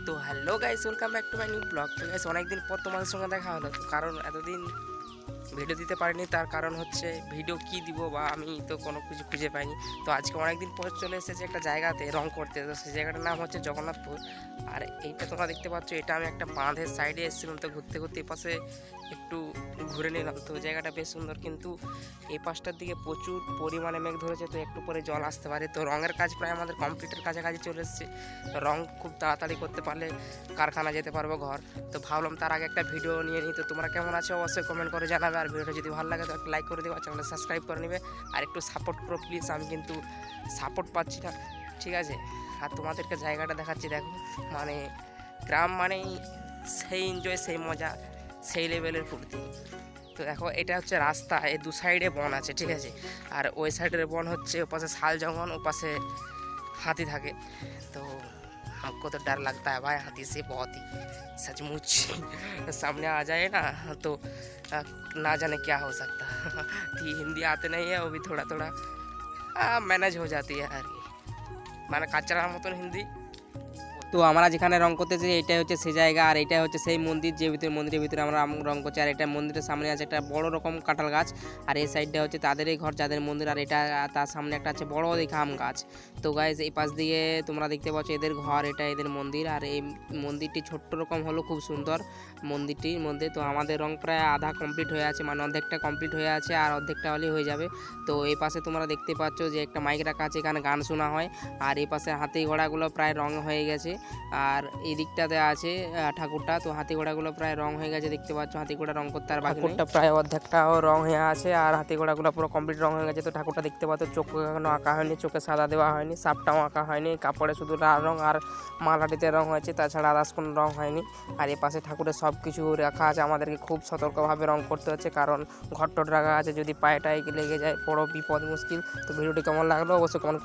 তো hello guys, welcome back to my new blog. তো guys, অনেকদিন পর তোমাদের সঙ্গে দেখা হলো। তো কারণ এতদিন ভিডিও দিতে পারিনি, তার কারণ হচ্ছে ভিডিও কি দিব বা আমি তো কোনো কিছু খুঁজে পাইনি। তো আজকে অনেকদিন পর চলে এসেছে একটা জায়গাতে রং করতে। তো সেই জায়গাটার নাম হচ্ছে জগন্নাথপুর। আর এইটা তোমরা দেখতে পাচ্ছ, এটা আমি একটা বাঁধের সাইডে এসেছিলাম। তো ঘুরতে ঘুরতে এপাশে একটু ঘুরে নিলাম। তো জায়গাটা বেশ সুন্দর, কিন্তু এই পাশটার দিকে প্রচুর পরিমাণে মেঘ ধরেছে। তো একটু পরে জল আসতে পারে। তো রঙের কাজ প্রায় আমাদের কমপ্লিটের কাছাকাছি চলে এসেছে। রং খুব তাড়াতাড়ি করতে পারলে কারখানা যেতে পারবো ঘর। তো ভাবলাম তার আগে একটা ভিডিও নিয়ে নিই। তো তোমরা কেমন আছো অবশ্যই কমেন্ট করে জানাবে। আর ভিডিওটা যদি ভালো লাগে তো একটা লাইক করে দেবে, চ্যানেলটা সাবস্ক্রাইব করে নেবে। আর একটু সাপোর্ট করো প্লিজ, আমি কিন্তু সাপোর্ট পাচ্ছি না, ঠিক আছে? আর তোমাদেরকে জায়গাটা দেখাচ্ছি, দেখো মানে গ্রাম মানেই সেই এনজয়, সেই মজা, সেই লেভেলের ফুর্তি। তো দেখো, এটা হচ্ছে রাস্তা, এই দু সাইডে বন আছে, ঠিক আছে? আর ওই সাইডের বন হচ্ছে, ওপাশে শাল জঙ্গল, ওপাশে हाथी থাকে। तो हमको तो डर लगता है भाई हाथी से बहुत ही, सचमुच सामने आ जाए ना तो ना जाने क्या हो सकता। तो हिंदी आते नहीं है, वो भी थोड़ा थोड़ा मैनेज हो जाती है यार। মানে কাঁচরার মতন হিন্দি। তো আমরা যেখানে রং করতেছি এটাই হচ্ছে সেই জায়গা, আর এটাই হচ্ছে সেই মন্দির, যে ভিতরে মন্দিরের ভিতরে আমরা রং করছি। আর এটা মন্দিরের সামনে আছে একটা বড় রকম কাঁঠাল গাছ, আর এই সাইডটা হচ্ছে তাদেরই ঘর যাদের মন্দির, আর এটা তার সামনে একটা আছে বড় দেখে আম গাছ। তো গাইজ, এই পাশ দিয়ে তোমরা দেখতে পাচ্ছ এদের ঘর, এটা এদের মন্দির। আর এই মন্দিরটি ছোট্ট রকম হলো খুব সুন্দর মন্দিরটির মধ্যে। তো আমাদের রং প্রায় আধা কমপ্লিট হয়ে আছে, মানে অর্ধেকটা কমপ্লিট হয়ে আছে, আর অর্ধেকটা হলেই হয়ে যাবে। তো এই পাশে তোমরা দেখতে পাচ্ছ যে একটা মাইক রাখা আছে, এখানে গান শোনা হয়। আর এই পাশে হাতি ঘোড়াগুলো প্রায় রং হয়ে গেছে। আর এই দিকটাতে আছে ঠাকুরটা। তো হাতি ঘোড়াগুলো প্রায় রং হয়ে গেছে, দেখতে পাচ্ছ হাতি ঘোড়া রং করতে আর বাকি নেই। ঠাকুরটা প্রায় অর্ধেকটাও রং হয়ে আছে, আর হাতি ঘোড়াগুলো পুরো কমপ্লিট রং হয়ে গেছে। তো ঠাকুরটা দেখতে পাচ্ছ চোখ এখনো আঁকা হয়নি, চোখে সাদা দেওয়া হয়নি, সাপটাও আঁকা হয়নি, কাপড়ে শুধু লাল রং আর মালাটিতে রং হয়েছে, তাছাড়া আদার্স কোনো রং হয়নি। আর এ পাশে ঠাকুরের সব কিছু রাখা আছে, আমাদেরকে খুব সতর্কভাবে রং করতে হচ্ছে, কারণ ঘর টট রাখা আছে, যদি পায়ে টায়ে লেগে যায় বড় বিপদ মুশকিল। তো ভিডিওটি কেমন লাগলো অবশ্যই কমেন্ট